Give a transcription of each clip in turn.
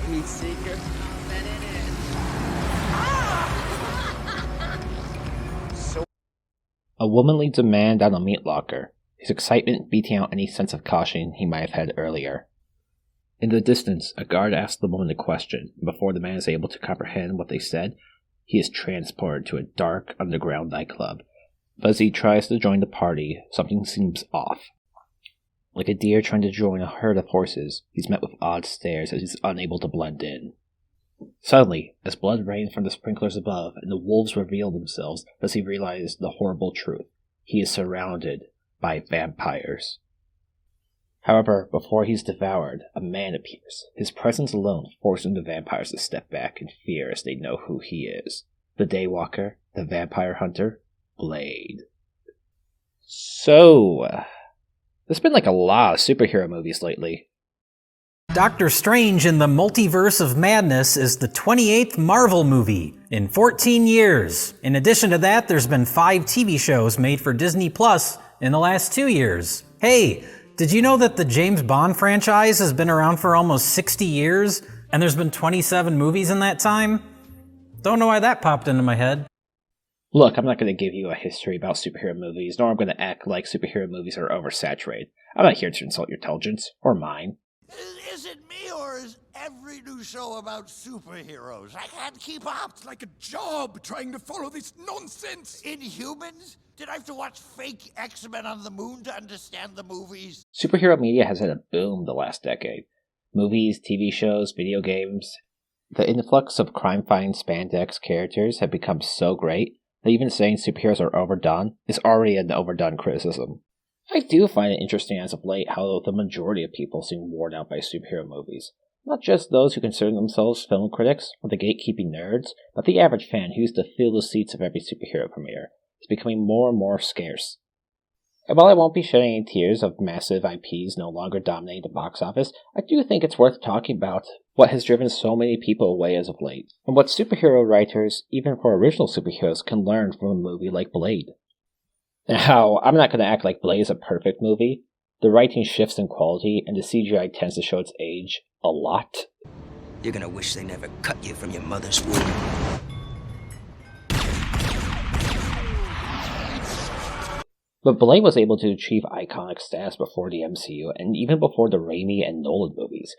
heat seeker. So A woman leads a man down a meat locker, his excitement beating out any sense of caution he might have had earlier. In the distance, a guard asks the woman a question, and before the man is able to comprehend what they said, he is transported to a dark, underground nightclub. But as he tries to join the party, something seems off. Like a deer trying to join a herd of horses, he's met with odd stares as he's unable to blend in. Suddenly, as blood rains from the sprinklers above and the wolves reveal themselves, does he realize the horrible truth. He is surrounded by vampires. However, before he's devoured, a man appears, his presence alone forcing the vampires to step back in fear as they know who he is. The Daywalker, the vampire hunter, Blade. So, there's been like a lot of superhero movies lately. Doctor Strange in the Multiverse of Madness is the 28th Marvel movie in 14 years. In addition to that, there's been 5 TV shows made for Disney Plus in the last 2 years. Hey, did you know that the James Bond franchise has been around for almost 60 years, and there's been 27 movies in that time? Don't know why that popped into my head. Look, I'm not going to give you a history about superhero movies, nor I'm going to act like superhero movies are oversaturated. I'm not here to insult your intelligence, or mine. Is it me, or is every new show about superheroes? I can't keep up. It's like a job trying to follow this nonsense. Inhumans? Did I have to watch fake X-Men on the moon to understand the movies? Superhero media has had a boom the last decade. Movies, TV shows, video games. The influx of crime-fighting spandex characters have become so great that even saying superheroes are overdone is already an overdone criticism. I do find it interesting as of late how the majority of people seem worn out by superhero movies. Not just those who consider themselves film critics or the gatekeeping nerds, but the average fan who used to fill the seats of every superhero premiere is becoming more and more scarce. And while I won't be shedding any tears of massive IPs no longer dominating the box office, I do think it's worth talking about what has driven so many people away as of late, and what superhero writers, even for original superheroes, can learn from a movie like Blade. Now, I'm not going to act like Blade is a perfect movie. The writing shifts in quality, and the CGI tends to show its age a lot. You're gonna wish they never cut you from your mother's womb. But Blade was able to achieve iconic status before the MCU, and even before the Raimi and Nolan movies,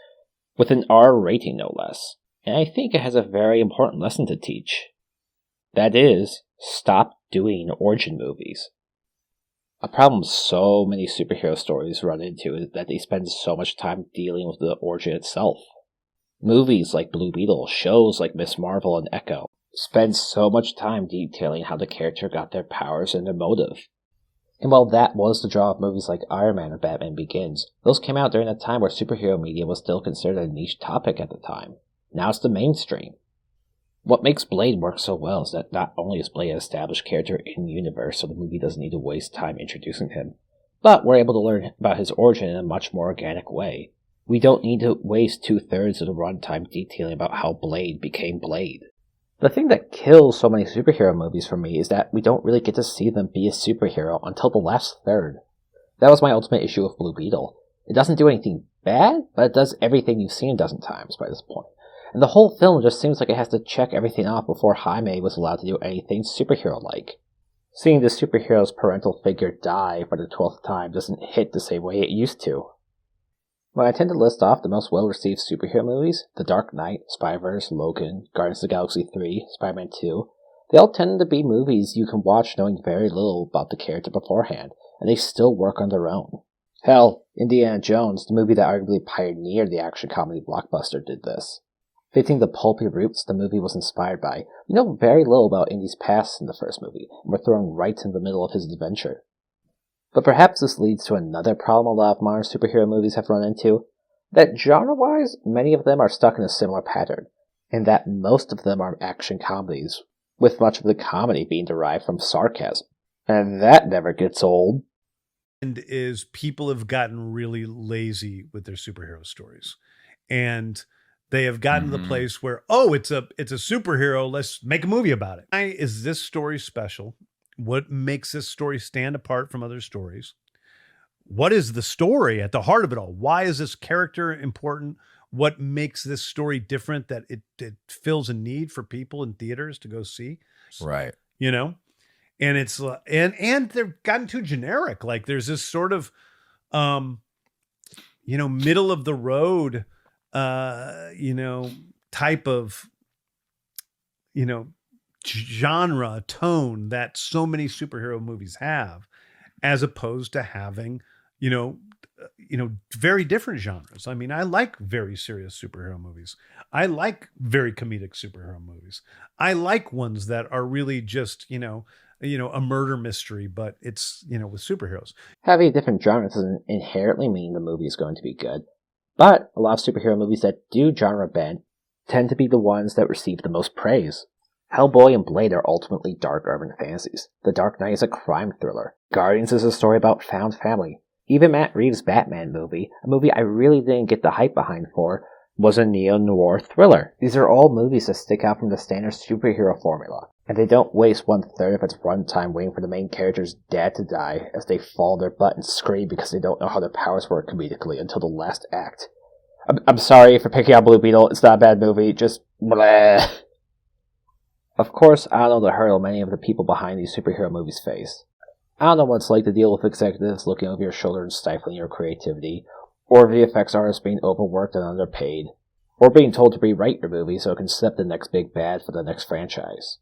with an R rating no less. And I think it has a very important lesson to teach. That is, stop doing origin movies. A problem so many superhero stories run into is that they spend so much time dealing with the origin itself. Movies like Blue Beetle, shows like Ms. Marvel and Echo, spend so much time detailing how the character got their powers and their motive. And while that was the draw of movies like Iron Man or Batman Begins, those came out during a time where superhero media was still considered a niche topic at the time. Now it's the mainstream. What makes Blade work so well is that not only is Blade an established character in-universe, so the movie doesn't need to waste time introducing him, but we're able to learn about his origin in a much more organic way. We don't need to waste 2/3 of the runtime detailing about how Blade became Blade. The thing that kills so many superhero movies for me is that we don't really get to see them be a superhero until the last third. That was my ultimate issue with Blue Beetle. It doesn't do anything bad, but it does everything you've seen a dozen times by this point. And the whole film just seems like it has to check everything off before Jaime was allowed to do anything superhero-like. Seeing the superhero's parental figure die for the 12th time doesn't hit the same way it used to. When I tend to list off the most well-received superhero movies, The Dark Knight, Spider-Verse, Logan, Guardians of the Galaxy 3, Spider-Man 2, they all tend to be movies you can watch knowing very little about the character beforehand, and they still work on their own. Hell, Indiana Jones, the movie that arguably pioneered the action comedy blockbuster, did this. Fitting the pulpy roots the movie was inspired by, we know very little about Indy's past in the first movie, and we're thrown right in the middle of his adventure. But perhaps this leads to another problem a lot of modern superhero movies have run into, that genre-wise, many of them are stuck in a similar pattern, and that most of them are action comedies, with much of the comedy being derived from sarcasm. And that never gets old. And is people have gotten really lazy with their superhero stories. And they have gotten to the place where, oh, it's a superhero, let's make a movie about it. Why is this story special? What makes this story stand apart from other stories? what is the story at the heart of it all? Why is this character important? What makes this story different that it fills a need for people in theaters to go see? Right. You know? And it's and they've gotten too generic. Like there's this sort of middle of the road type of genre tone that so many superhero movies have, as opposed to having very different genres. I mean, I like very serious superhero movies. I like very comedic superhero movies. I like ones that are really just a murder mystery, but it's with superheroes. Having different genres doesn't inherently mean the movie is going to be good, but a lot of superhero movies that do genre bend tend to be the ones that receive the most praise. Hellboy and Blade are ultimately dark urban fantasies. The Dark Knight is a crime thriller. Guardians is a story about found family. Even Matt Reeves' Batman movie, a movie I really didn't get the hype behind for, was a neo-noir thriller. These are all movies that stick out from the standard superhero formula, and they don't waste 1/3 of its runtime waiting for the main character's dad to die as they fall on their butt and scream because they don't know how their powers work comedically until the last act. I'm sorry for picking out Blue Beetle, it's not a bad movie, just bleh. Of course, I don't know the hurdle many of the people behind these superhero movies face. I don't know what it's like to deal with executives looking over your shoulder and stifling your creativity, or VFX artists being overworked and underpaid, or being told to rewrite your movie so it can set the next big bad for the next franchise.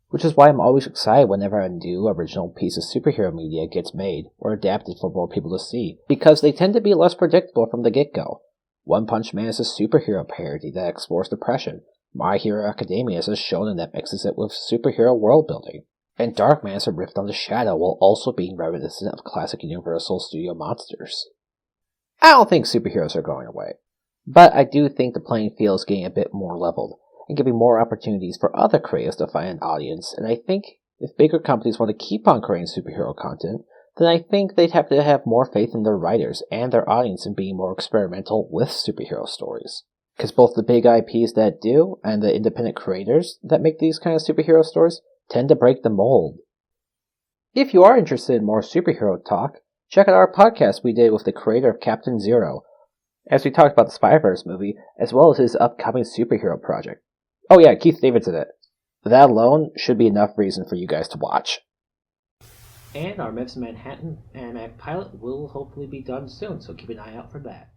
Which is why I'm always excited whenever a new original piece of superhero media gets made or adapted for more people to see, because they tend to be less predictable from the get-go. One Punch Man is a superhero parody that explores depression. My Hero Academia is a shonen that mixes it with superhero world building. And Darkman is a riff on the Shadow while also being reminiscent of classic Universal Studio monsters. I don't think superheroes are going away, but I do think the playing field is getting a bit more leveled, and giving more opportunities for other creators to find an audience, and I think if bigger companies want to keep on creating superhero content, then I think they'd have to have more faith in their writers and their audience in being more experimental with superhero stories. Because both the big IPs that do, and the independent creators that make these kind of superhero stories, tend to break the mold. If you are interested in more superhero talk, check out our podcast we did with the creator of Captain Zero, as we talked about the Spider-Verse movie, as well as his upcoming superhero project. Oh yeah, Keith David's in it. That alone should be enough reason for you guys to watch. And our Myths Manhattan Animatic pilot will hopefully be done soon, so keep an eye out for that.